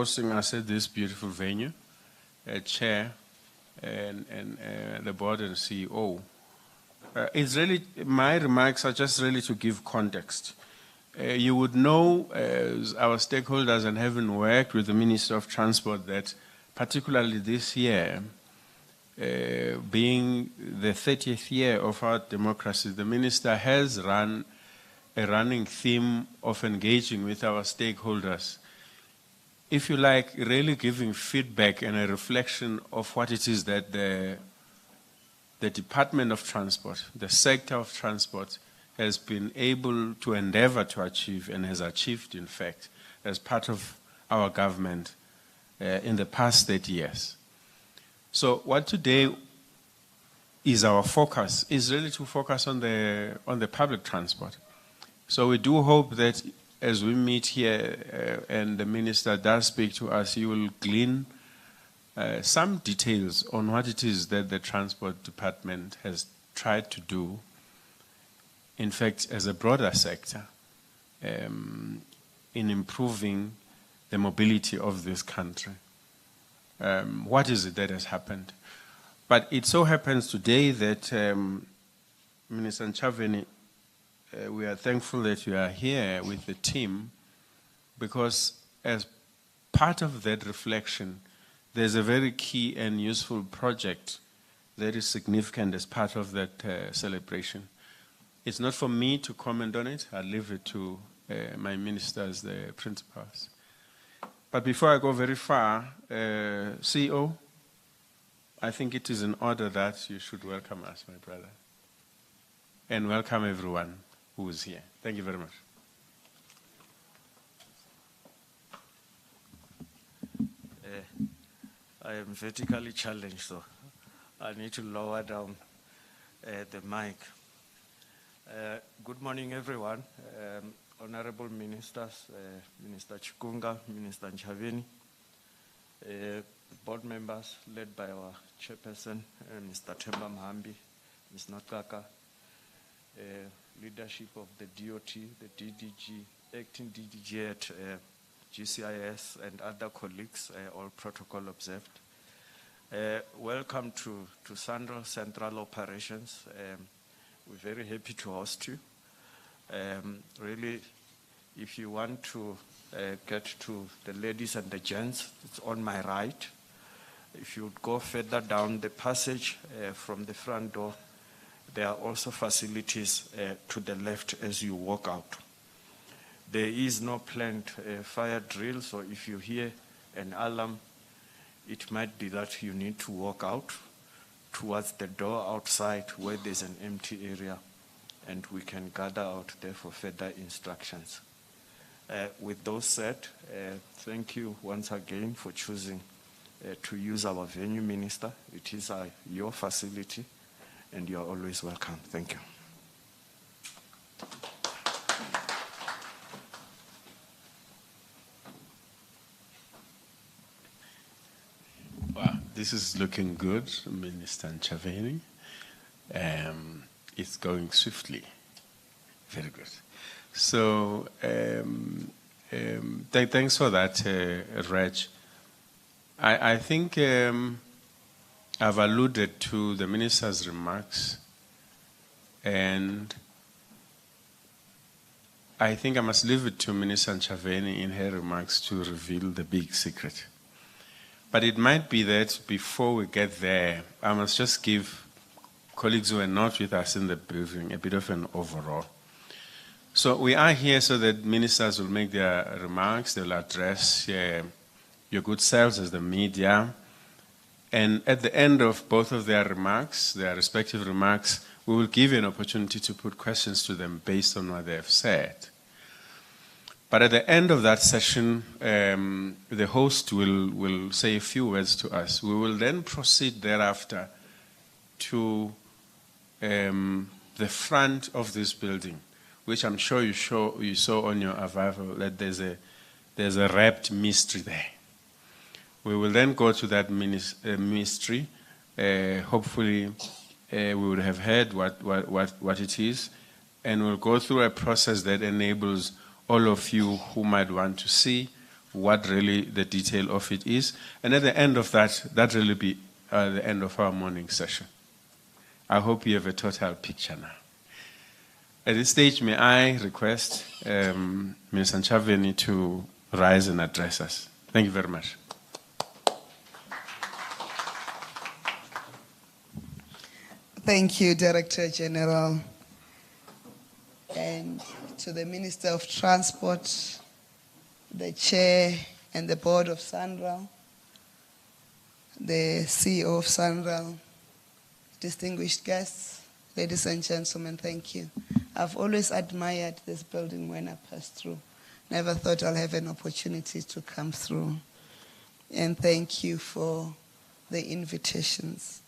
hosting us at this beautiful venue, Chair and the board and CEO. It's really, my remarks are just really to give context. You would know, as our stakeholders and having worked with the Minister of Transport, that particularly this year, being the 30th year of our democracy, the Minister has run a running theme of engaging with our stakeholders. If you like, really giving feedback and a reflection of what it is that the Department of Transport, the sector of transport, has been able to endeavor to achieve and has achieved, in fact, as part of our government in the past 30 years. So what today is our focus is really to focus on the public transport. So we do hope that as we meet here and the Minister does speak to us, you will glean some details on what it is that the Transport Department has tried to do, in fact, as a broader sector, in improving the mobility of this country. What is it that has happened? But it so happens today that Minister Ntshavheni, we are thankful that you are here with the team, because as part of that reflection, there's a very key and useful project that is significant as part of that celebration. It's not for me to comment on it. I'll leave it to my ministers, the principals. But before I go very far, CEO, I think it is in order that you should welcome us, my brother, and welcome everyone who is here. Thank you very much. I am vertically challenged, so I need to lower down the mic. Good morning, everyone. Honorable Ministers, Minister Chikunga, Minister Ntshavheni, board members led by our chairperson, Mr. Themba Mahambi, Ms. Nakaka, leadership of the DOT, the DDG, acting DDG at GCIS, and other colleagues, all protocol observed. Welcome to SANDRO Central Operations. We're very happy to host you. Really, if you want to get to the ladies and the gents, it's on my right. If you would go further down the passage from the front door, there are also facilities to the left as you walk out. There is no planned fire drill, so if you hear an alarm, it might be that you need to walk out towards the door outside where there's an empty area, and we can gather out there for further instructions. With those said, thank you once again for choosing to use our venue, Minister. It is your facility, and you're always welcome. Thank you. Wow, this is looking good, Minister Ntshavheni. It's going swiftly. Very good. So, thanks for that, Reg. I think I've alluded to the Minister's remarks, and I think I must leave it to Minister Ntshavheni in her remarks to reveal the big secret. But it might be that before we get there, I must just give colleagues who are not with us in the briefing a bit of an overall. So we are here so that ministers will make their remarks, they'll address your good selves as the media, and at the end of both of their remarks, their respective remarks, we will give you an opportunity to put questions to them based on what they have said. But at the end of that session, the host will say a few words to us. We will then proceed thereafter to the front of this building, which I'm sure you saw on your arrival that there's a wrapped mystery there. We will then go to that mystery. Hopefully, we would have heard what it is, and we'll go through a process that enables all of you who might want to see what really the detail of it is. And at the end of that, that really be the end of our morning session. I hope you have a total picture now. At this stage, may I request Minister Ntshavheni to rise and address us. Thank you very much. Thank you, Director General, and to the Minister of Transport, the Chair and the Board of SANRAL, the CEO of SANRAL, distinguished guests, ladies and gentlemen, thank you. I've always admired this building when I passed through. Never thought I'll have an opportunity to come through. And thank you for the invitations.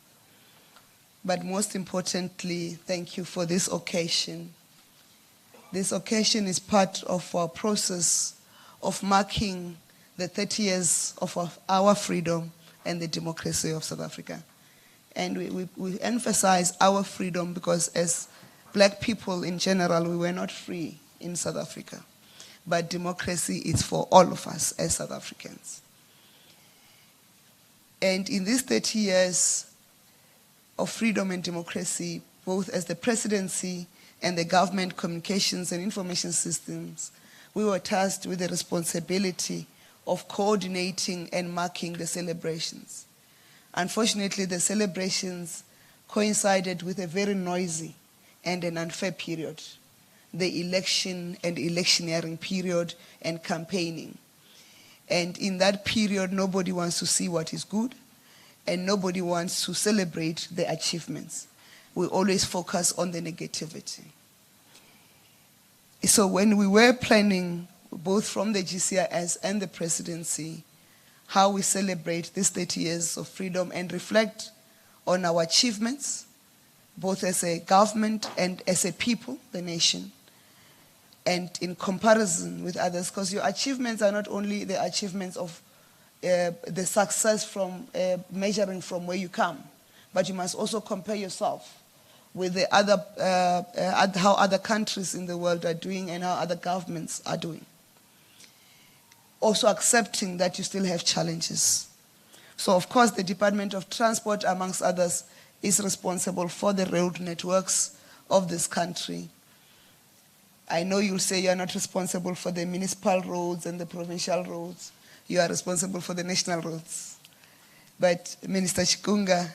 But most importantly, thank you for this occasion. This occasion is part of our process of marking the 30 years of our freedom and the democracy of South Africa. And we emphasize our freedom because as black people in general, we were not free in South Africa. But democracy is for all of us as South Africans. And in these 30 years of freedom and democracy, both as the Presidency and the Government Communications and Information Systems, we were tasked with the responsibility of coordinating and marking the celebrations. Unfortunately, the celebrations coincided with a very noisy and an unfair period, the election and electioneering period and campaigning. And in that period, nobody wants to see what is good, and nobody wants to celebrate the achievements. We always focus on the negativity. So when we were planning, both from the GCIS and the Presidency, how we celebrate these 30 years of freedom and reflect on our achievements, both as a government and as a people, the nation, and in comparison with others, because your achievements are not only the achievements of the success from measuring from where you come, but you must also compare yourself with the other, how other countries in the world are doing and how other governments are doing. Also accepting that you still have challenges. So of course the Department of Transport, amongst others, is responsible for the road networks of this country. I know you'll say you're not responsible for the municipal roads and the provincial roads. You are responsible for the national roads. But Minister Chikunga,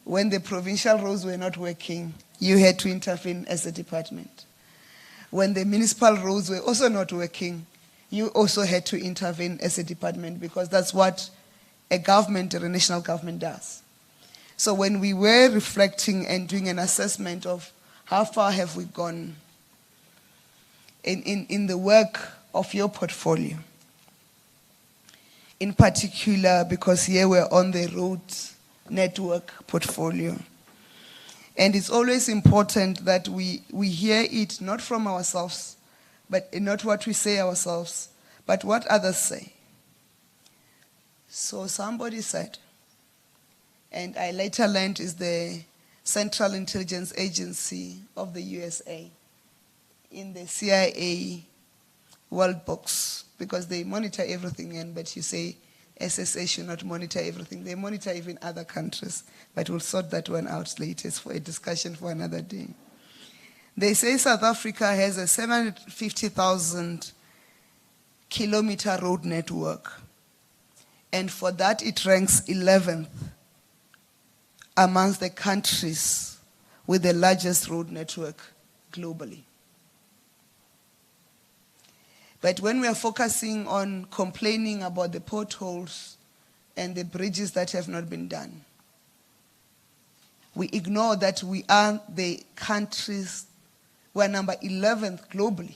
when the provincial roads were not working, you had to intervene as a department. When the municipal roads were also not working, you also had to intervene as a department because that's what a government or a national government does. So when we were reflecting and doing an assessment of how far have we gone in the work of your portfolio, in particular because here we're on the road network portfolio. And it's always important that we hear it not from ourselves, but not what we say ourselves, but what others say. So somebody said, and I later learned is the Central Intelligence Agency of the USA in the CIA World Books, because they monitor everything, but you say SSA should not monitor everything. They monitor even other countries, but we'll sort that one out later. It's for a discussion for another day. They say South Africa has a 750,000 kilometer road network, and for that it ranks 11th amongst the countries with the largest road network globally. But when we are focusing on complaining about the potholes and the bridges that have not been done, we ignore that we are the countries, we're number 11th globally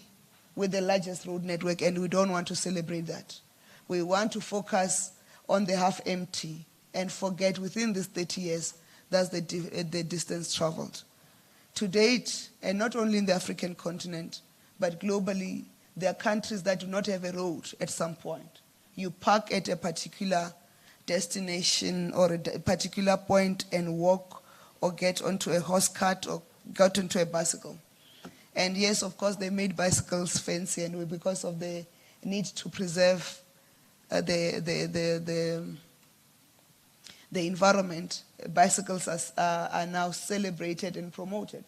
with the largest road network, and we don't want to celebrate that. We want to focus on the half empty and forget within these 30 years, that's the distance traveled. To date, and not only in the African continent, but globally, there are countries that do not have a road at some point. You park at a particular destination or a particular point and walk or get onto a horse cart or get onto a bicycle. And yes, of course, they made bicycles fancy, and because of the need to preserve the environment, bicycles are now celebrated and promoted.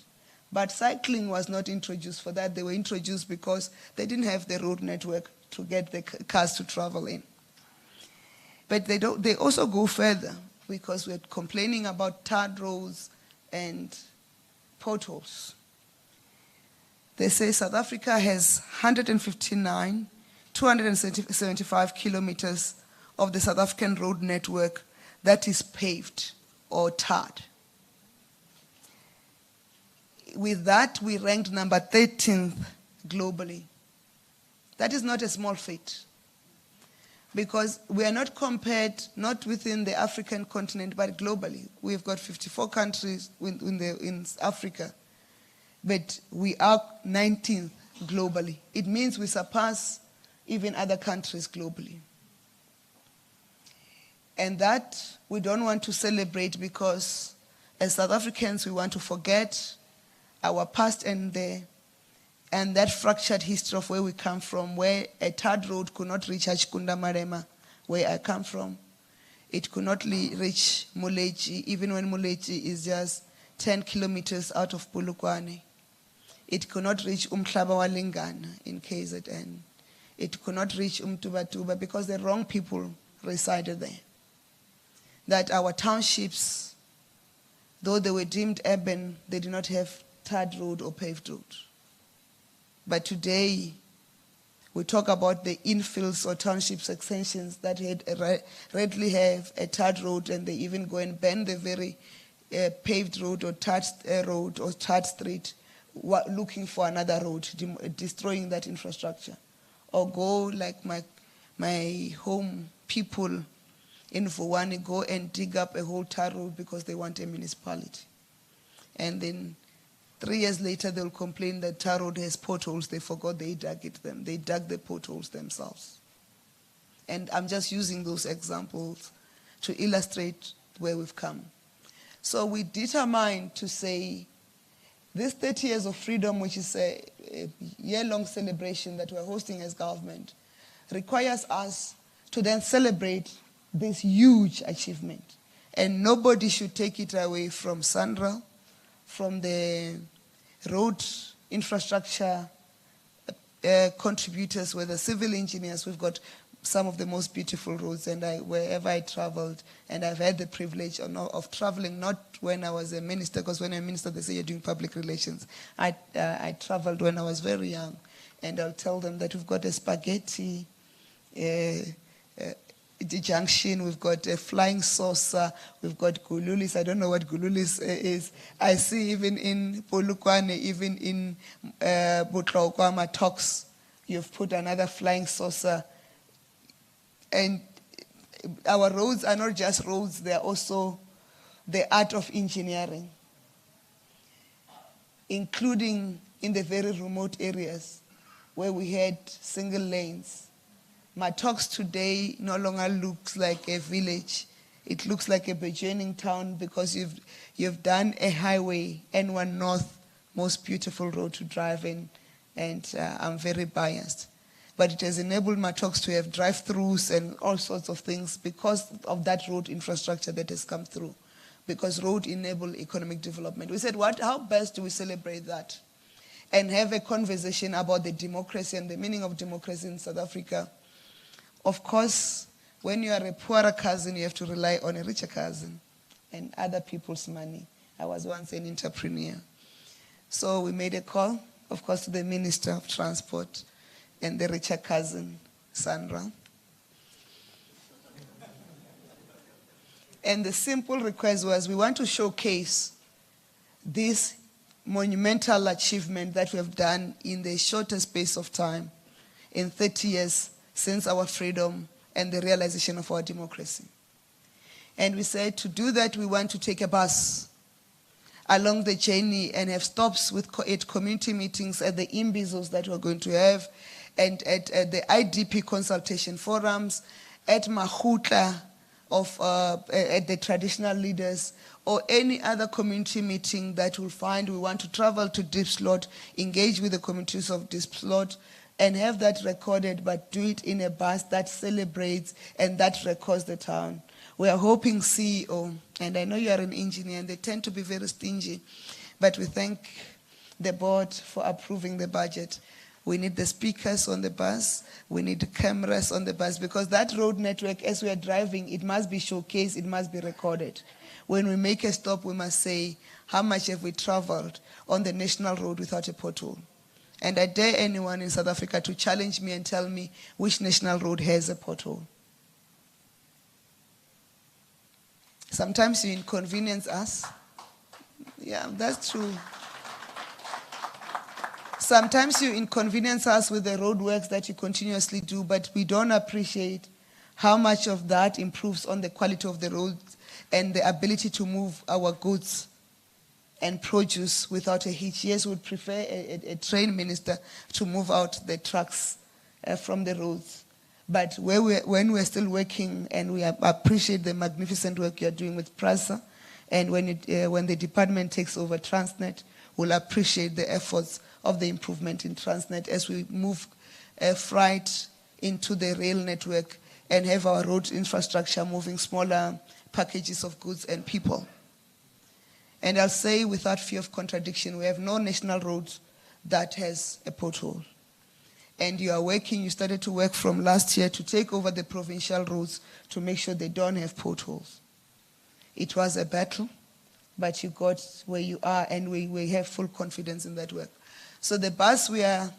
But cycling was not introduced for that. They were introduced because they didn't have the road network to get the cars to travel in. But they also go further because we're complaining about tarred roads and potholes. They say South Africa has 275 kilometers of the South African road network that is paved or tarred. With that, we ranked number 13th globally. That is not a small feat, because we are not compared, not within the African continent, but globally. We've got 54 countries in Africa, but we are 19th globally. It means we surpass even other countries globally. And that we don't want to celebrate, because as South Africans, we want to forget our past and that fractured history of where we come from, where a tarred road could not reach Hachikunda Marema, where I come from. It could not reach Muleji, even when Muleji is just 10 kilometers out of Polokwane. It could not reach Umhlaba wa Lingana in KZN. It could not reach Umtubatuba because the wrong people resided there. That our townships, though they were deemed urban, they did not have tarred road or paved road. But today, we talk about the infills or townships extensions that readily have a tarred road, and they even go and ban the very paved road or tarred street, looking for another road, destroying that infrastructure. Or go like my home people in Vuwani, go and dig up a whole tar road because they want a municipality. And then 3 years later, they'll complain that tar road has potholes. They forgot they dug They dug the potholes themselves. And I'm just using those examples to illustrate where we've come. So we determined to say, this 30 years of freedom, which is a year-long celebration that we're hosting as government, requires us to then celebrate this huge achievement. And nobody should take it away from Sandra, from the road infrastructure contributors, whether civil engineers. We've got some of the most beautiful roads, and wherever I traveled, and I've had the privilege of traveling, not when I was a minister, because when I'm a minister, they say you're doing public relations. I traveled when I was very young, and I'll tell them that we've got a spaghetti junction, we've got a flying saucer, we've got gululis. I don't know what gululis is. I see even in Polokwane, even in Botlaukwama talks, you've put another flying saucer. And our roads are not just roads, they're also the art of engineering, including in the very remote areas where we had single lanes. Matox today no longer looks like a village. It looks like a burgeoning town because you've done a highway, N1 North, most beautiful road to drive in, and I'm very biased. But it has enabled Matox to have drive-thrus and all sorts of things because of that road infrastructure that has come through, because road enable economic development. We said, how best do we celebrate that and have a conversation about the democracy and the meaning of democracy in South Africa? Of course, when you are a poorer cousin, you have to rely on a richer cousin and other people's money. I was once an entrepreneur. So we made a call, of course, to the Minister of Transport and the richer cousin, Sandra. And the simple request was, we want to showcase this monumental achievement that we have done in the shortest space of time, in 30 years since our freedom and the realization of our democracy. And we said to do that, we want to take a bus along the journey and have stops at community meetings, at the imbizos that we're going to have, and at the IDP consultation forums, at Mahutla, at the traditional leaders, or any other community meeting that we'll find. We want to travel to Diepsloot, engage with the communities of Diepsloot, and have that recorded, but do it in a bus that celebrates and that records the town. We are hoping CEO, and I know you are an engineer, and they tend to be very stingy, but we thank the board for approving the budget. We need the speakers on the bus. We need the cameras on the bus, because that road network, as we are driving, it must be showcased, it must be recorded. When we make a stop, we must say, how much have we traveled on the national road without a pothole? And I dare anyone in South Africa to challenge me and tell me which national road has a pothole. Sometimes you inconvenience us. Yeah, that's true. Sometimes you inconvenience us with the roadworks that you continuously do, but we don't appreciate how much of that improves on the quality of the roads and the ability to move our goods and produce without a hitch. Yes, we would prefer a train minister to move out the trucks from the roads. But when we're still working, and we appreciate the magnificent work you're doing with PRASA, and when the department takes over Transnet, we'll appreciate the efforts of the improvement in Transnet as we move freight into the rail network and have our road infrastructure moving smaller packages of goods and people. And I'll say without fear of contradiction, we have no national road that has a pothole. And you started to work from last year to take over the provincial roads to make sure they don't have potholes. It was a battle, but you got where you are, and we have full confidence in that work. So the bus we are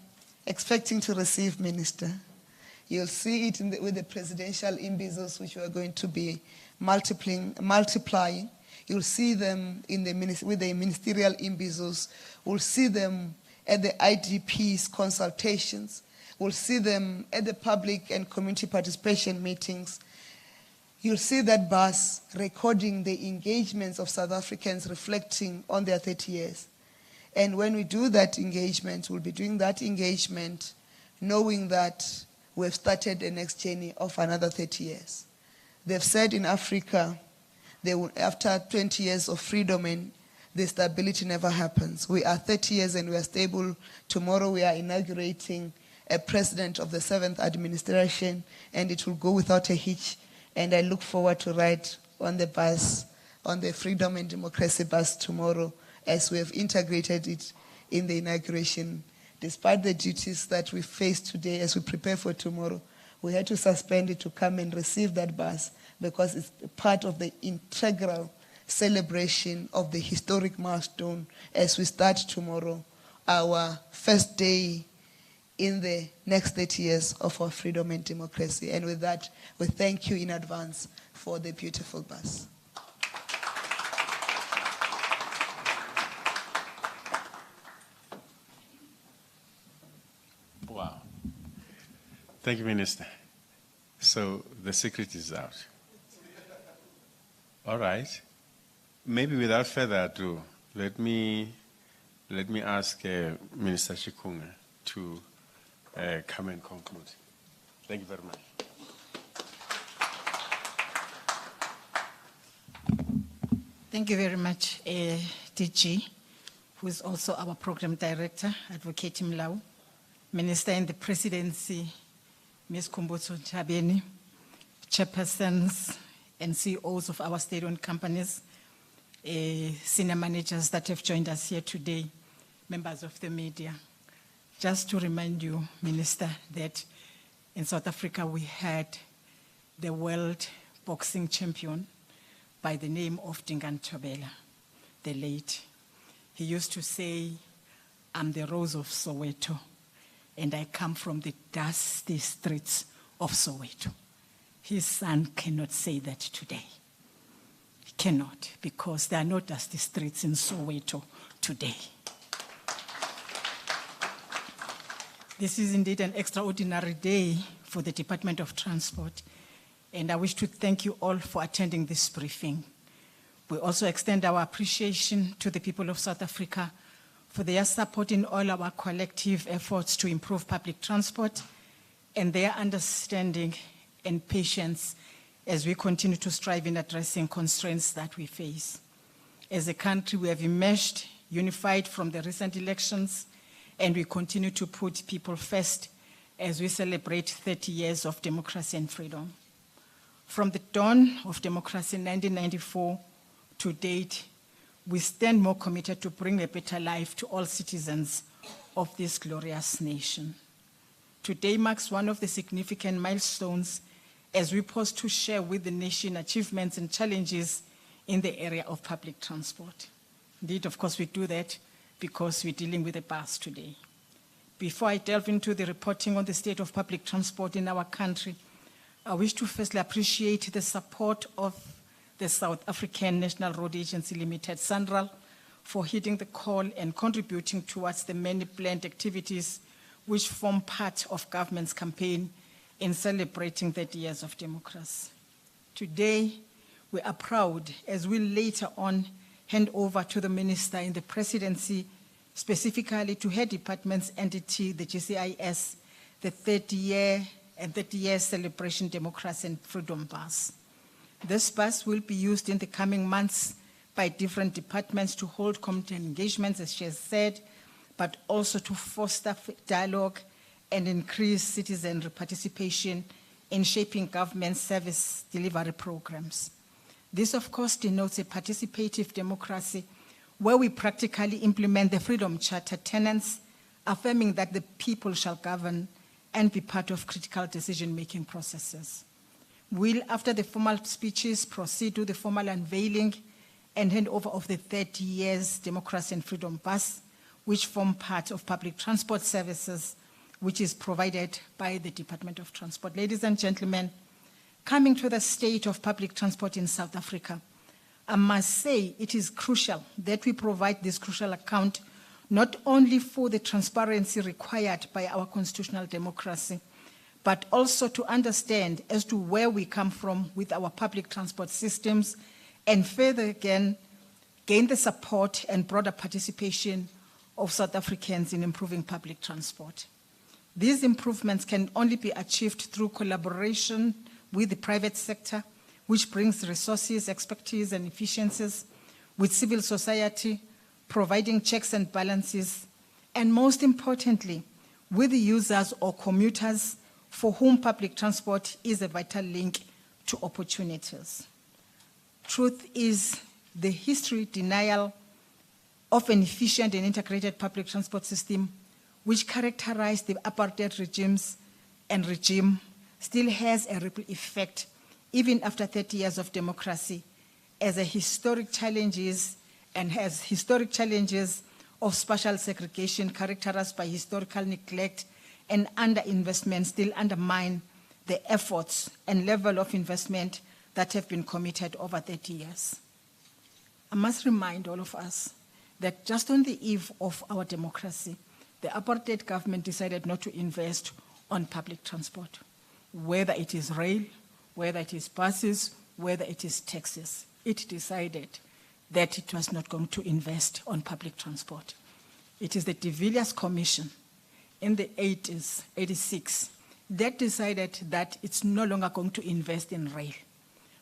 expecting to receive, Minister, you'll see it with the presidential imbizos, which we are going to be multiplying. You'll see them with the ministerial imbizos. We'll see them at the IDP's consultations. We'll see them at the public and community participation meetings. You'll see that bus recording the engagements of South Africans reflecting on their 30 years. And when we do that engagement, we'll be doing that engagement knowing that we've started the next journey of another 30 years. They've said in Africa, after 20 years of freedom, and the stability never happens. We are 30 years and we are stable. Tomorrow we are inaugurating a president of the 7th administration, and it will go without a hitch. And I look forward to ride on the bus, on the Freedom and Democracy bus tomorrow, as we have integrated it in the inauguration. Despite the duties that we face today as we prepare for tomorrow, we had to suspend it to come and receive that bus, because it's part of the integral celebration of the historic milestone as we start tomorrow, our first day in the next 30 years of our freedom and democracy. And with that, we thank you in advance for the beautiful bus. Wow. Thank you, Minister. So the secret is out. All right. Maybe without further ado, let me ask Minister Chikunga to come and conclude. Thank you very much. Thank you very much, DG, who is also our Program Director, Advocate Mlau, Minister in the Presidency, Ms. Khumbudzo Ntshavheni, chairpersons and CEOs of our state-owned companies, senior managers that have joined us here today, members of the media. Just to remind you, Minister, that in South Africa we had the world boxing champion by the name of Dingan Thobela, the late. He used to say, "I'm the Rose of Soweto, and I come from the dusty streets of Soweto." His son cannot say that today. He cannot, because there are no dusty streets in Soweto today. This is indeed an extraordinary day for the Department of Transport, and I wish to thank you all for attending this briefing. We also extend our appreciation to the people of South Africa for their support in all our collective efforts to improve public transport, and their understanding and patience as we continue to strive in addressing constraints that we face. As a country, we have emerged unified from the recent elections, and we continue to put people first as we celebrate 30 years of democracy and freedom. From the dawn of democracy in 1994 to date, we stand more committed to bring a better life to all citizens of this glorious nation. Today marks one of the significant milestones as we pause to share with the nation achievements and challenges in the area of public transport. Indeed, of course, we do that because we're dealing with the past today. Before I delve into the reporting on the state of public transport in our country, I wish to firstly appreciate the support of the South African National Road Agency Limited, SANRAL, for heeding the call and contributing towards the many planned activities which form part of government's campaign in celebrating 30 years of democracy. Today, we are proud as we later on hand over to the Minister in the Presidency, specifically to her department's entity, the GCIS, the 30-year celebration democracy and freedom bus. This bus will be used in the coming months by different departments to hold community engagements, as she has said, but also to foster dialogue and increase citizenry participation in shaping government service delivery programs. This, of course, denotes a participative democracy where we practically implement the Freedom Charter tenets, affirming that the people shall govern and be part of critical decision-making processes. We'll, after the formal speeches, proceed to the formal unveiling and handover of the 30 years Democracy and Freedom Bus, which form part of public transport services, which is provided by the Department of Transport. Ladies and gentlemen, coming to the state of public transport in South Africa, I must say it is crucial that we provide this crucial account not only for the transparency required by our constitutional democracy, but also to understand as to where we come from with our public transport systems and further again, gain the support and broader participation of South Africans in improving public transport. These improvements can only be achieved through collaboration with the private sector, which brings resources, expertise, and efficiencies, with civil society, providing checks and balances, and most importantly, with the users or commuters for whom public transport is a vital link to opportunities. Truth is, the history denial of an efficient and integrated public transport system, which characterized the apartheid regime, still has a ripple effect even after 30 years of democracy, as a historic challenges of spatial segregation characterized by historical neglect and underinvestment still undermine the efforts and level of investment that have been committed over 30 years. I must remind all of us that just on the eve of our democracy, the apartheid government decided not to invest on public transport, whether it is rail, whether it is buses, whether it is taxis. It decided that it was not going to invest on public transport. It is the de Villiers Commission in the 80s, 86, that decided that it's no longer going to invest in rail.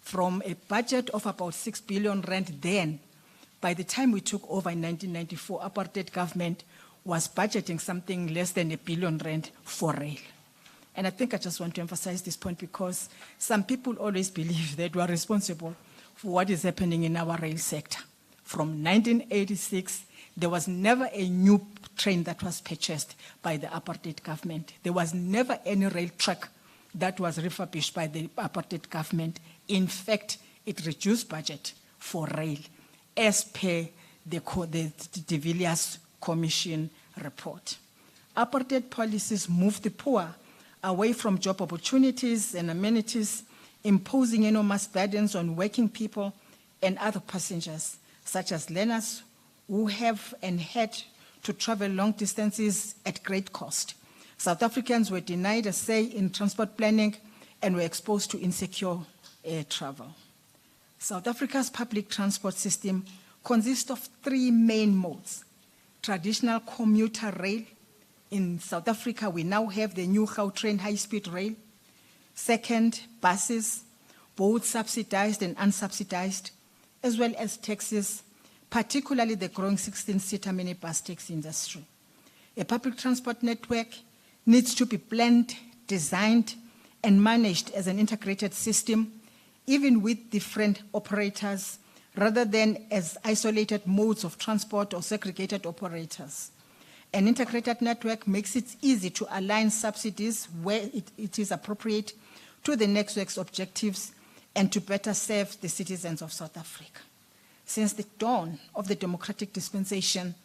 From a budget of about 6 billion rand then, by the time we took over in 1994, apartheid government was budgeting something less than 1 billion rand for rail. And I think I just want to emphasize this point because some people always believe that we are responsible for what is happening in our rail sector. From 1986, there was never a new train that was purchased by the apartheid government. There was never any rail track that was refurbished by the apartheid government. In fact, it reduced budget for rail as per the de Villiers Commission report. Apartheid policies moved the poor away from job opportunities and amenities, imposing enormous burdens on working people and other passengers, such as learners who have and had to travel long distances at great cost. South Africans were denied a say in transport planning and were exposed to insecure air travel. South Africa's public transport system consists of 3 main modes: traditional commuter rail. In South Africa, we now have the new Gautrain high-speed rail. Second, buses, both subsidized and unsubsidized, as well as taxis, particularly the growing 16-seater minibus taxi industry. A public transport network needs to be planned, designed, and managed as an integrated system, even with different operators, rather than as isolated modes of transport or segregated operators. An integrated network makes it easy to align subsidies where it is appropriate to the network's objectives and to better serve the citizens of South Africa. Since the dawn of the democratic dispensation,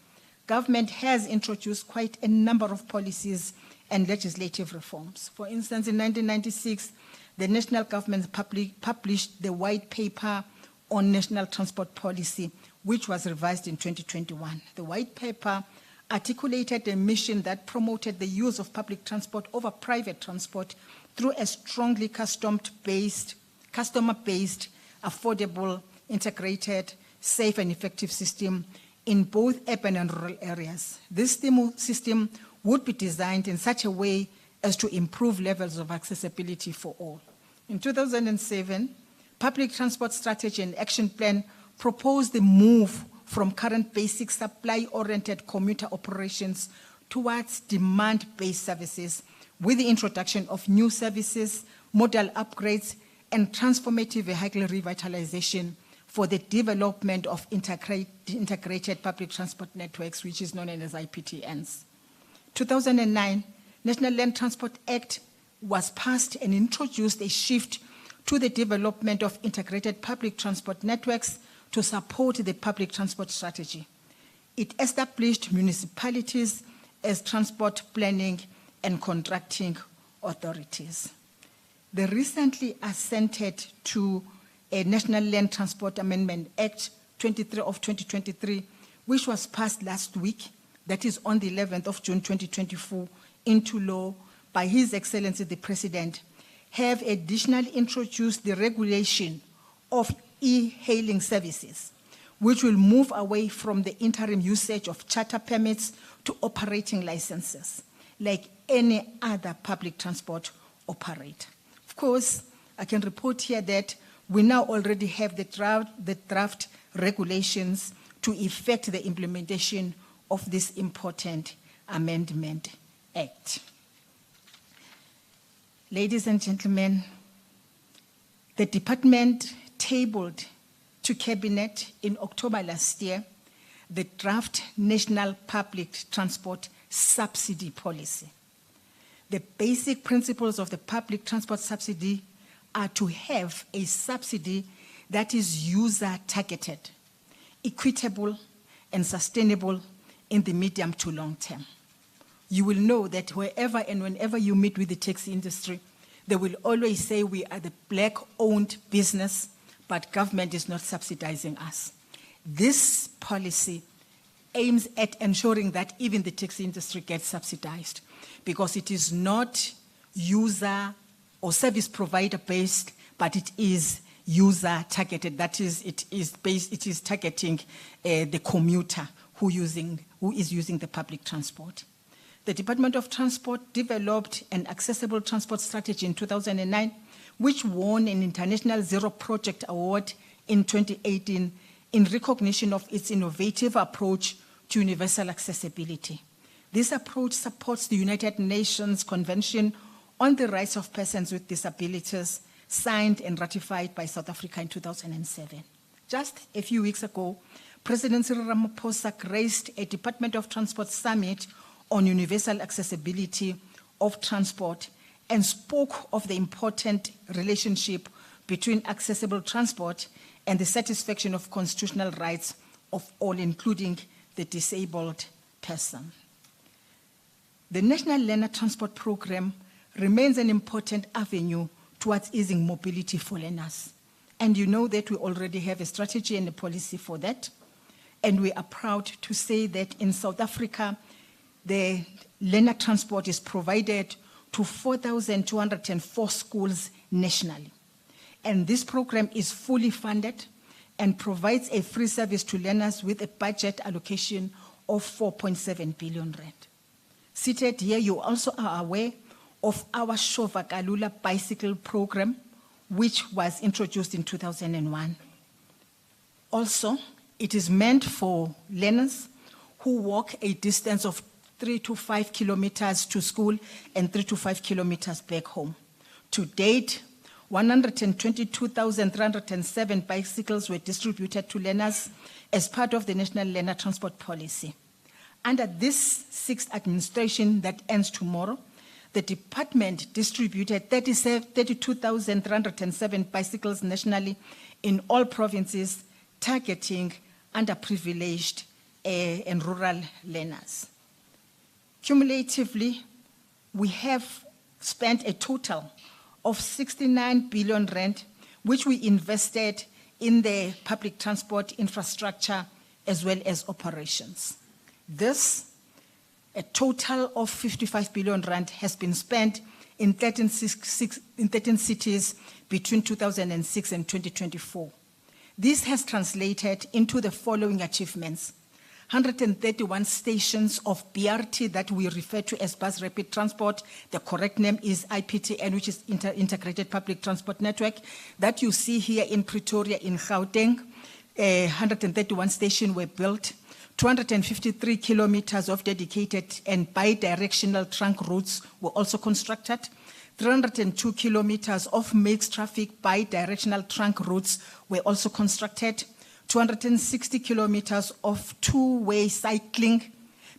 government has introduced quite a number of policies and legislative reforms. For instance, in 1996, the national government published the white paper on national transport policy, which was revised in 2021. The white paper articulated a mission that promoted the use of public transport over private transport through a strongly customer-based, affordable, integrated, safe and effective system in both urban and rural areas. This system would be designed in such a way as to improve levels of accessibility for all. In 2007, Public Transport Strategy and Action Plan proposed the move from current basic supply-oriented commuter operations towards demand-based services with the introduction of new services, modal upgrades, and transformative vehicle revitalization for the development of integrated public transport networks, which is known as IPTNs. 2009, National Land Transport Act was passed and introduced a shift to the development of integrated public transport networks to support the public transport strategy. It established municipalities as transport planning and contracting authorities. The recently assented to a National Land Transport Amendment Act 23 of 2023, which was passed last week, that is on the 11th of June 2024, into law by His Excellency the President, have additionally introduced the regulation of e-hailing services, which will move away from the interim usage of charter permits to operating licenses, like any other public transport operator. Of course, I can report here that we now already have the draft regulations to effect the implementation of this important Amendment Act. Ladies and gentlemen, the department tabled to Cabinet in October last year the draft National Public Transport Subsidy Policy. The basic principles of the public transport subsidy are to have a subsidy that is user-targeted, equitable, and sustainable in the medium to long term. You will know that wherever and whenever you meet with the taxi industry, they will always say we are the black-owned business, but government is not subsidizing us. This policy aims at ensuring that even the taxi industry gets subsidized, because it is not user or service provider based, but it is user targeted. That is, it is targeting the commuter who is using the public transport. The Department of Transport developed an accessible transport strategy in 2009, which won an International Zero Project Award in 2018 in recognition of its innovative approach to universal accessibility. This approach supports the United Nations Convention on the Rights of Persons with Disabilities, signed and ratified by South Africa in 2007. Just a few weeks ago, President Cyril Ramaphosa graced a Department of Transport Summit on universal accessibility of transport and spoke of the important relationship between accessible transport and the satisfaction of constitutional rights of all, including the disabled person. The National Learner Transport Program remains an important avenue towards easing mobility for learners. And you know that we already have a strategy and a policy for that. And we are proud to say that in South Africa, the learner transport is provided to 4,204 schools nationally. And this program is fully funded and provides a free service to learners with a budget allocation of 4.7 billion rand. Seated here, you also are aware of our Shova Kalula bicycle program, which was introduced in 2001. Also, it is meant for learners who walk a distance of 3 to 5 kilometers to school and 3 to 5 kilometers back home. To date, 122,307 bicycles were distributed to learners as part of the National Learner Transport Policy. Under this sixth administration that ends tomorrow, the department distributed 32,307 bicycles nationally in all provinces, targeting underprivileged and rural learners. Cumulatively, we have spent a total of 69 billion rand, which we invested in the public transport infrastructure as well as operations. This, a total of 55 billion rand, has been spent in 13 cities between 2006 and 2024. This has translated into the following achievements: 131 stations of BRT that we refer to as bus rapid transport. The correct name is IPTN, which is Integrated Public Transport Network, that you see here in Pretoria in Gauteng. 131 stations were built. 253 kilometers of dedicated and bi-directional trunk routes were also constructed. 302 kilometers of mixed traffic bi-directional trunk routes were also constructed. 260 kilometers of two-way cycling,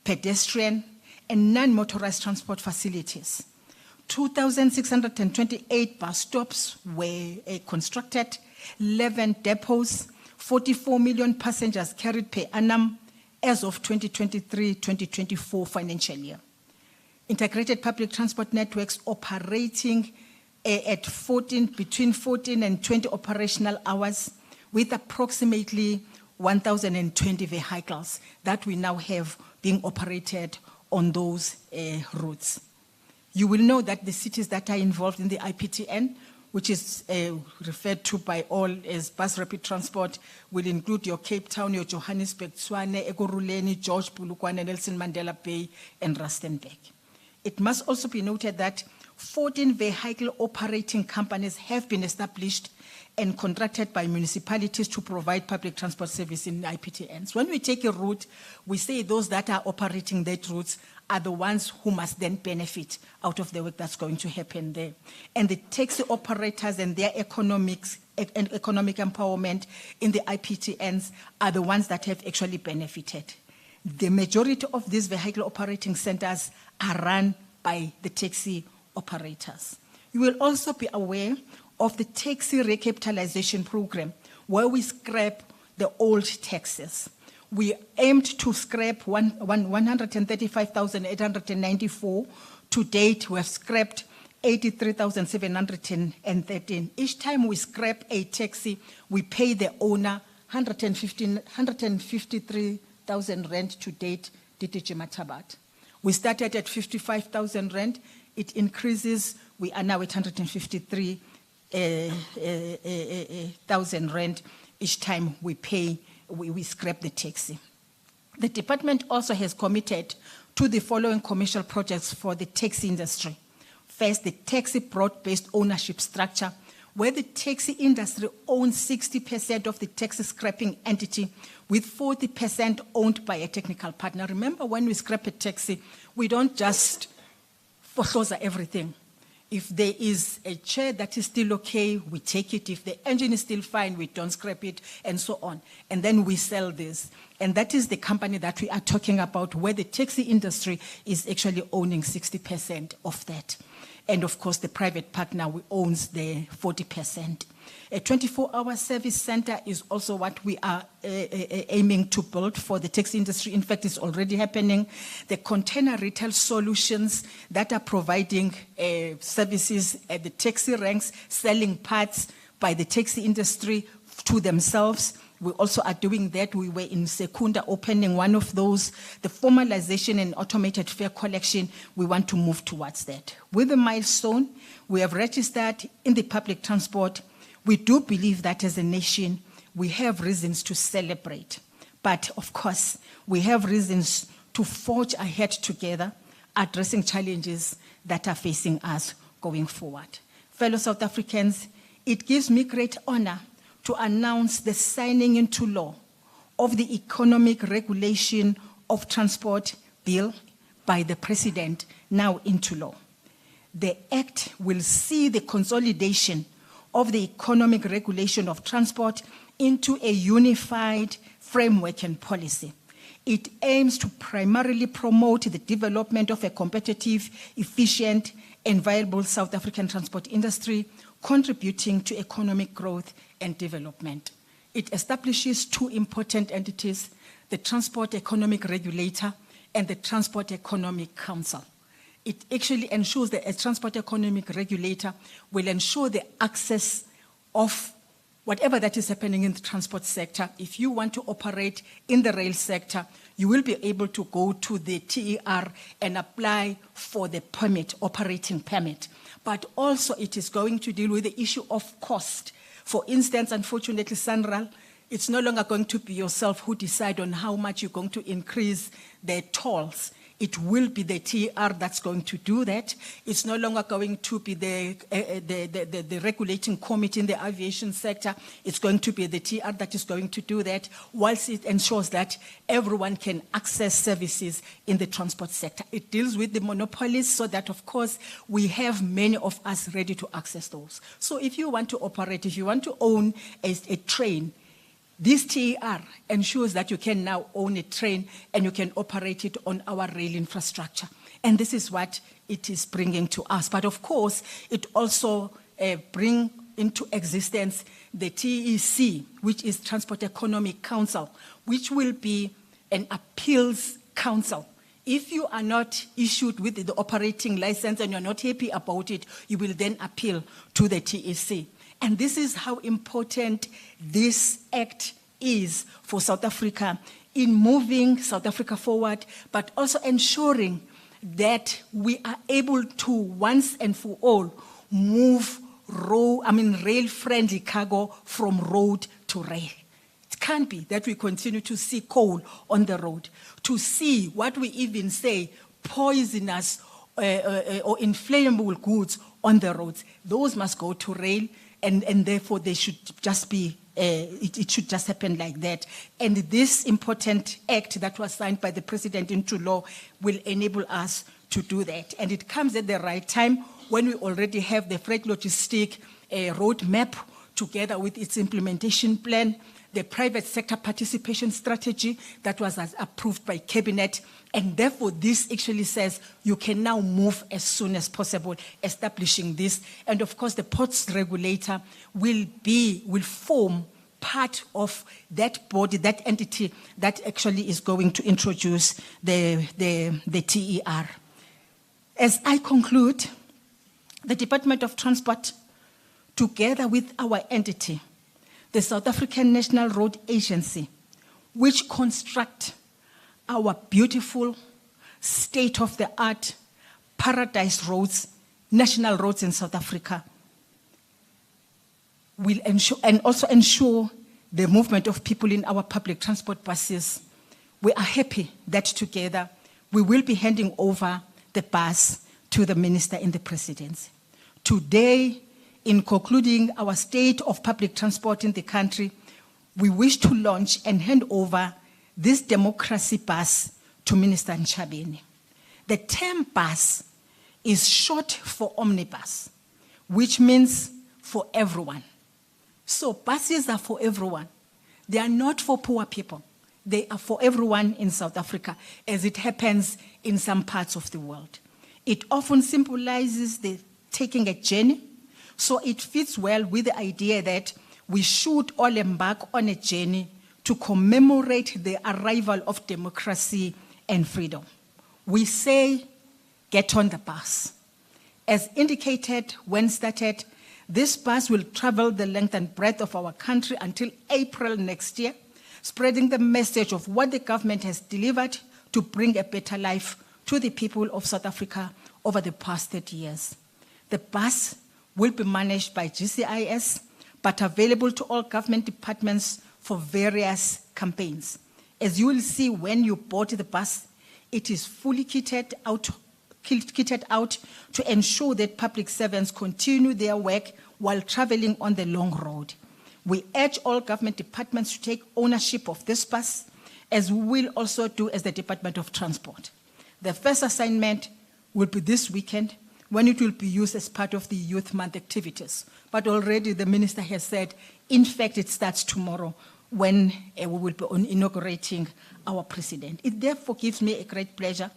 pedestrian, and non-motorized transport facilities. 2,628 bus stops were constructed, 11 depots, 44 million passengers carried per annum as of 2023-2024 financial year. Integrated public transport networks operating at between 14 and 20 operational hours, with approximately 1,020 vehicles that we now have being operated on those routes. You will know that the cities that are involved in the IPTN, which is referred to by all as bus rapid transport, will include your Cape Town, your Johannesburg, Tshwane, Ekurhuleni, George, Polokwane, Nelson Mandela Bay, and Rustenburg. It must also be noted that 14 vehicle operating companies have been established and contracted by municipalities to provide public transport service in IPTNs. When we take a route, we say those that are operating that routes are the ones who must then benefit out of the work that's going to happen there. And the taxi operators and their economic empowerment in the IPTNs are the ones that have actually benefited. The majority of these vehicle operating centers are run by the taxi operators. You will also be aware of the taxi recapitalization program, where we scrap the old taxes. We aimed to scrap 135,894. To date, we have scrapped 83,713. Each time we scrap a taxi, we pay the owner 153,000 rand to date, DDG Matabat. We started at 55,000 rand. It increases. We are now at 153,000 rand each time we pay, we scrap the taxi. The department also has committed to the following commercial projects for the taxi industry. First, the taxi broad-based ownership structure, where the taxi industry owns 60% of the taxi scrapping entity, with 40% owned by a technical partner. Remember, when we scrap a taxi, we don't just foreclose everything. If there is a chair that is still okay, we take it. If the engine is still fine, we don't scrap it, and so on. And then we sell this. And that is the company that we are talking about, where the taxi industry is actually owning 60% of that. And of course, the private partner owns the 40%. A 24-hour service center is also what we are aiming to build for the taxi industry. In fact, it's already happening. The container retail solutions that are providing services at the taxi ranks, selling parts by the taxi industry to themselves. We also are doing that. We were in Secunda opening one of those. The formalization and automated fare collection, we want to move towards that. With the milestone, we have registered in the public transport. We do believe that as a nation, we have reasons to celebrate. But of course, we have reasons to forge ahead together, addressing challenges that are facing us going forward. Fellow South Africans, it gives me great honor to announce the signing into law of the Economic Regulation of Transport Bill, by the President now into law. The Act will see the consolidation of the economic regulation of transport into a unified framework and policy. It aims to primarily promote the development of a competitive, efficient, and viable South African transport industry, contributing to economic growth and development. It establishes two important entities, the Transport Economic Regulator and the Transport Economic Council. It actually ensures that a Transport Economic Regulator will ensure the access of whatever that is happening in the transport sector. If you want to operate in the rail sector, you will be able to go to the TER and apply for the permit, operating permit. But also it is going to deal with the issue of cost. For instance, unfortunately, Sanral, it's no longer going to be yourself who decide on how much you're going to increase the tolls. It will be the TER that's going to do that. It's no longer going to be the regulating committee in the aviation sector. It's going to be the TER that is going to do that, whilst it ensures that everyone can access services in the transport sector. It deals with the monopolies so that, of course, we have many of us ready to access those. So if you want to operate, if you want to own a train, this TER ensures that you can now own a train and you can operate it on our rail infrastructure. And this is what it is bringing to us. But of course, it also brings into existence the TEC, which is Transport Economic Council, which will be an appeals council. If you are not issued with the operating license and you're not happy about it, you will then appeal to the TEC. And this is how important this act is for South Africa in moving South Africa forward, but also ensuring that we are able to once and for all move rail-friendly cargo from road to rail. It can't be that we continue to see coal on the road, to see what we even say poisonous or inflammable goods on the roads. Those must go to rail. And therefore, they should just be, it should just happen like that. And this important act that was signed by the President into law will enable us to do that. And it comes at the right time when we already have the freight logistic roadmap together with its implementation plan, the private sector participation strategy that was approved by Cabinet. And therefore, this actually says you can now move as soon as possible, establishing this. And of course, the ports regulator will form part of that body, that entity that actually is going to introduce the TER. As I conclude, the Department of Transport, together with our entity, the South African National Road Agency, which construct our beautiful, state-of-the-art paradise roads, national roads in South Africa, will ensure and also ensure the movement of people in our public transport buses. We are happy that together we will be handing over the bus to the Minister in the Presidency. Today, in concluding our state of public transport in the country, we wish to launch and hand over this democracy bus to Minister Ntshavheni. The term bus is short for omnibus, which means for everyone. So buses are for everyone. They are not for poor people. They are for everyone in South Africa, as it happens in some parts of the world. It often symbolizes the taking a journey, so it fits well with the idea that we should all embark on a journey to commemorate the arrival of democracy and freedom. We say, get on the bus. As indicated when started, this bus will travel the length and breadth of our country until April next year, spreading the message of what the government has delivered to bring a better life to the people of South Africa over the past 30 years. The bus will be managed by GCIS, but available to all government departments for various campaigns. As you will see when you board the bus, it is fully kitted out to ensure that public servants continue their work while traveling on the long road. We urge all government departments to take ownership of this bus, as we will also do as the Department of Transport. The first assignment will be this weekend, when it will be used as part of the Youth Month activities. But already the minister has said, in fact, it starts tomorrow when we will be inaugurating our president. It therefore gives me a great pleasure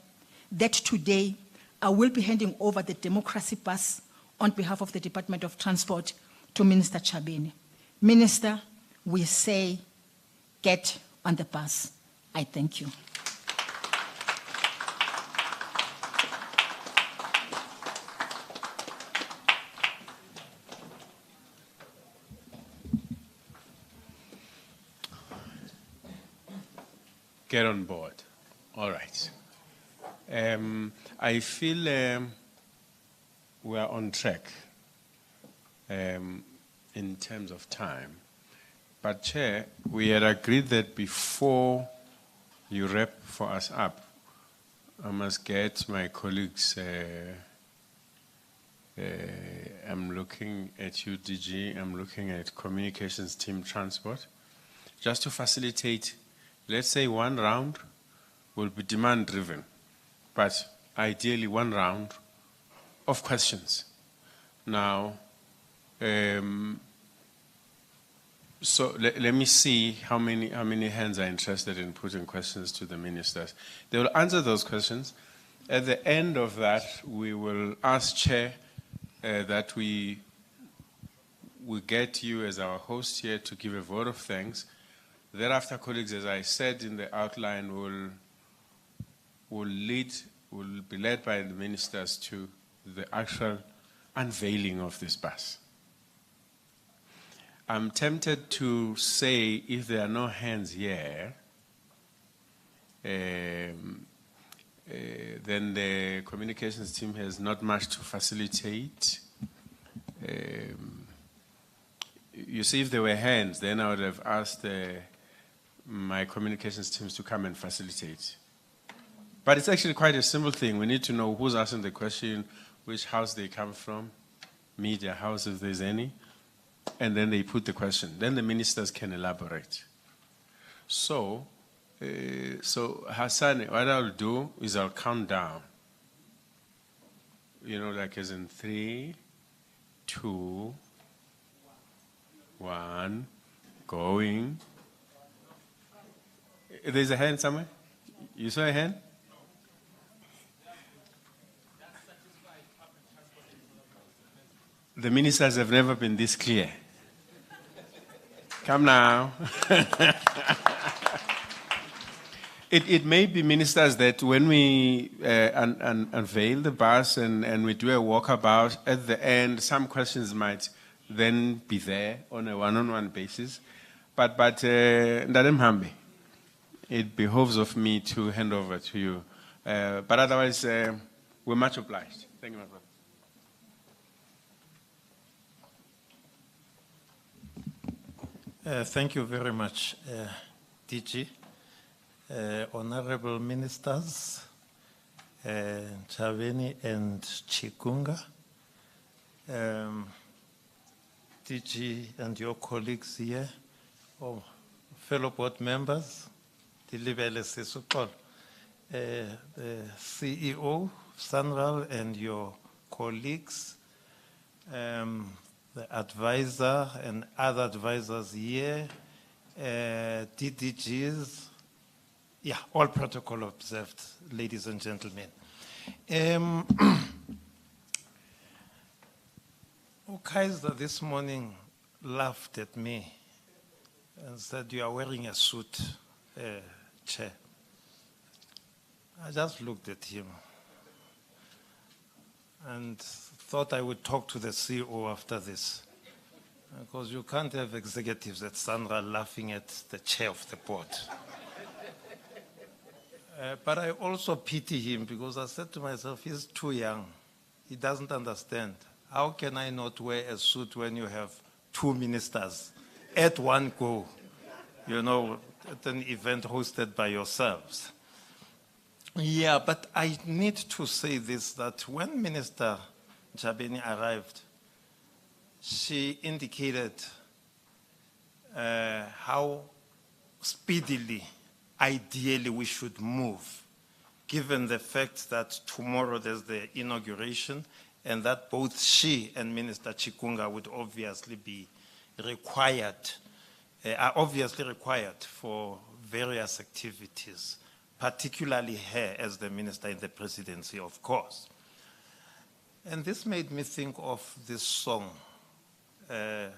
that today I will be handing over the democracy bus on behalf of the Department of Transport to Minister Ntshavheni. Minister, we say, get on the bus. I thank you. Get on board. All right. I feel we are on track in terms of time. But Chair, we had agreed that before you wrap for us up, I must get my colleagues. I'm looking at you, DG. I'm looking at communications team transport. Just to facilitate, let's say one round will be demand driven, but ideally one round of questions. Now, so let me see how many hands are interested in putting questions to the ministers. They will answer those questions. At the end of that, we will ask Chair that we get you as our host here to give a vote of thanks. Thereafter, colleagues, as I said in the outline, will be led by the ministers to the actual unveiling of this bus. I'm tempted to say, if there are no hands here, then the communications team has not much to facilitate. You see, if there were hands, then I would have asked my communications teams to come and facilitate. But it's actually quite a simple thing. We need to know who's asking the question, which house they come from, media house if there's any, and then they put the question. Then the ministers can elaborate. So Hassan, what I'll do is I'll count down. You know, like as in 3, 2, 1, going. There's a hand somewhere? You saw a hand? The ministers have never been this clear. Come now. It may be, ministers, that when we unveil the bus and we do a walkabout, at the end, some questions might then be there on a one-on-one basis. But Ndadem Hambi, it behoves of me to hand over to you. But otherwise, we're much obliged. Thank you, my brother. Thank you very much, DG. Honorable Ministers, Ntshavheni and Chikunga, DG and your colleagues here, fellow board members, Dilibele Sisukol, the CEO, Sanral, and your colleagues, the advisor and other advisors here, DDGs, yeah, all protocol observed, ladies and gentlemen. Kaiser this morning laughed at me and said, "You are wearing a suit, Chair." I just looked at him and thought I would talk to the CEO after this, because you can't have executives at Sandra laughing at the chair of the board. But I also pity him, because I said to myself, he's too young. He doesn't understand. How can I not wear a suit when you have 2 ministers at one go, you know, at an event hosted by yourselves? Yeah, but I need to say this, that when Minister Ntshavheni arrived, she indicated how speedily, ideally, we should move, given the fact that tomorrow there's the inauguration and that both she and Minister Chikunga would obviously be required, are obviously required for various activities, particularly her as the minister in the presidency, of course. And this made me think of this song. The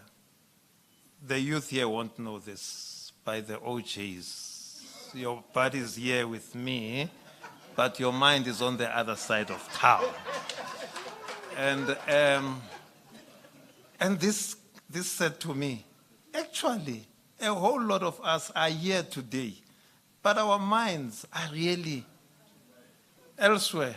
youth here won't know this, by the OJs. Your body's here with me, but your mind is on the other side of town. And this said to me, actually, a whole lot of us are here today, but our minds are really elsewhere,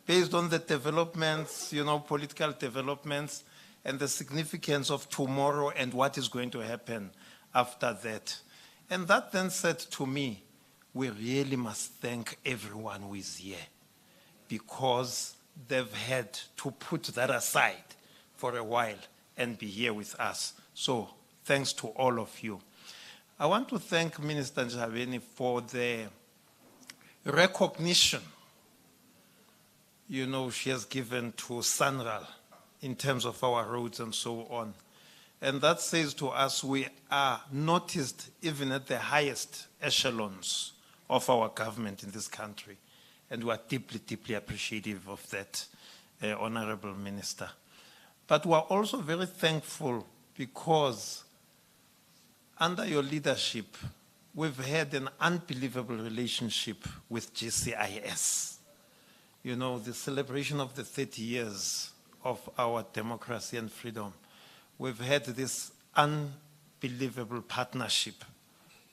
based on the developments, political developments, and the significance of tomorrow and what is going to happen after that. And that then said to me, we really must thank everyone who is here, because they've had to put that aside for a while and be here with us. So thanks to all of you. I want to thank Minister Ntshavheni for the recognition, she has given to SANRAL in terms of our roads and so on. And that says to us we are noticed even at the highest echelons of our government in this country. And we are deeply, deeply appreciative of that, Honorable Minister. But we are also very thankful because under your leadership, we've had an unbelievable relationship with GCIS. The celebration of the 30 years of our democracy and freedom. We've had this unbelievable partnership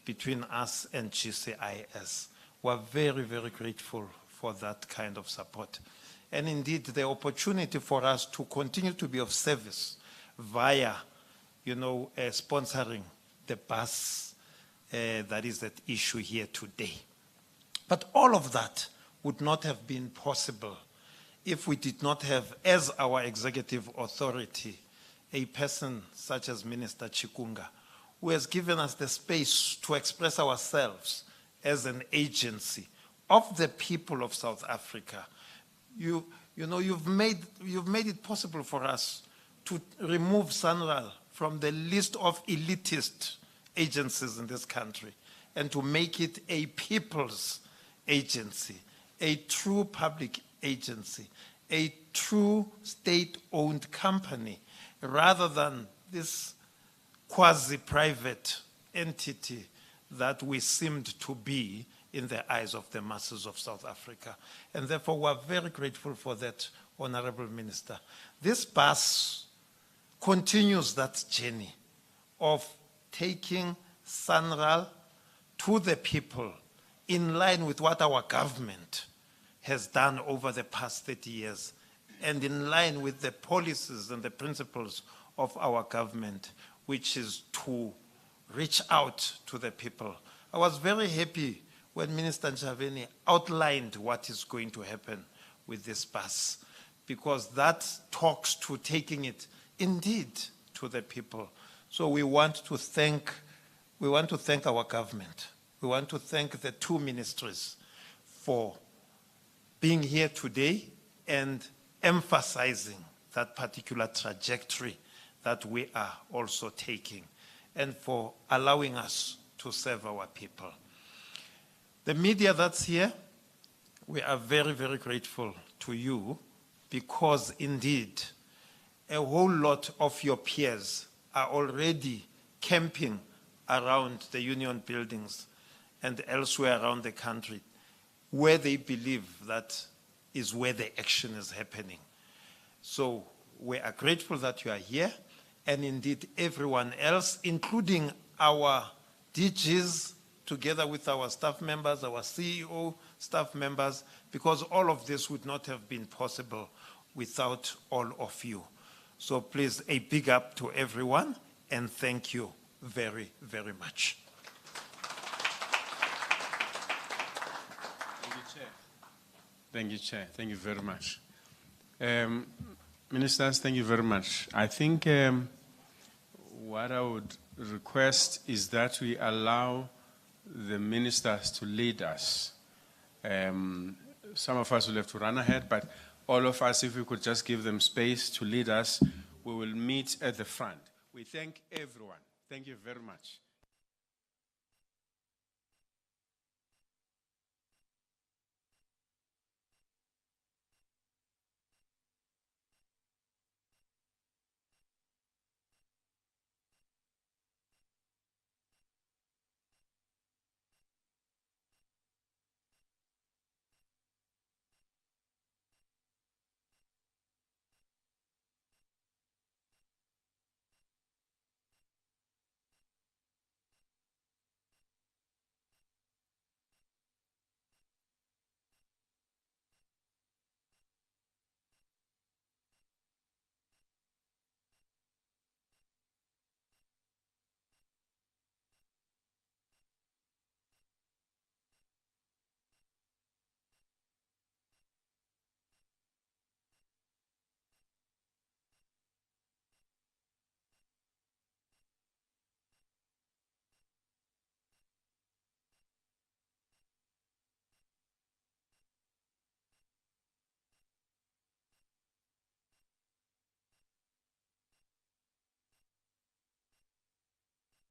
between us and GCIS. We're very, very grateful for that kind of support. And indeed, the opportunity for us to continue to be of service via, sponsoring the bus that is at issue here today. But all of that would not have been possible if we did not have, as our executive authority, a person such as Minister Chikunga, who has given us the space to express ourselves as an agency of the people of South Africa. You've made it possible for us to remove SANRAL from the list of elitist agencies in this country and to make it a people's agency, a true public agency, a true state-owned company, rather than this quasi-private entity that we seemed to be in the eyes of the masses of South Africa. And therefore, we're very grateful for that, Honorable Minister. This bus continues that journey of taking SANRAL to the people in line with what our government has done over the past 30 years and in line with the policies and the principles of our government, which is to reach out to the people. I was very happy when Minister Ntshavheni outlined what is going to happen with this bus, because that talks to taking it indeed to the people. So we want to thank our government. We want to thank the two ministries for being here today and emphasizing that particular trajectory that we are also taking, and for allowing us to serve our people. The media that's here, we are very, very grateful to you, because indeed a whole lot of your peers are already camping around the union buildings and elsewhere around the country, where they believe that is where the action is happening. So we are grateful that you are here, and indeed everyone else, including our DGs, together with our staff members, our CEO staff members, because all of this would not have been possible without all of you. So please, a big up to everyone, and thank you very, very much. Thank you, Chair. Thank you, Chair. Thank you very much. Ministers, thank you very much. I think what I would request is that we allow the ministers to lead us some of us will have to run ahead, but all of us, if we could just give them space to lead us, we will meet at the front. We thank everyone. Thank you very much.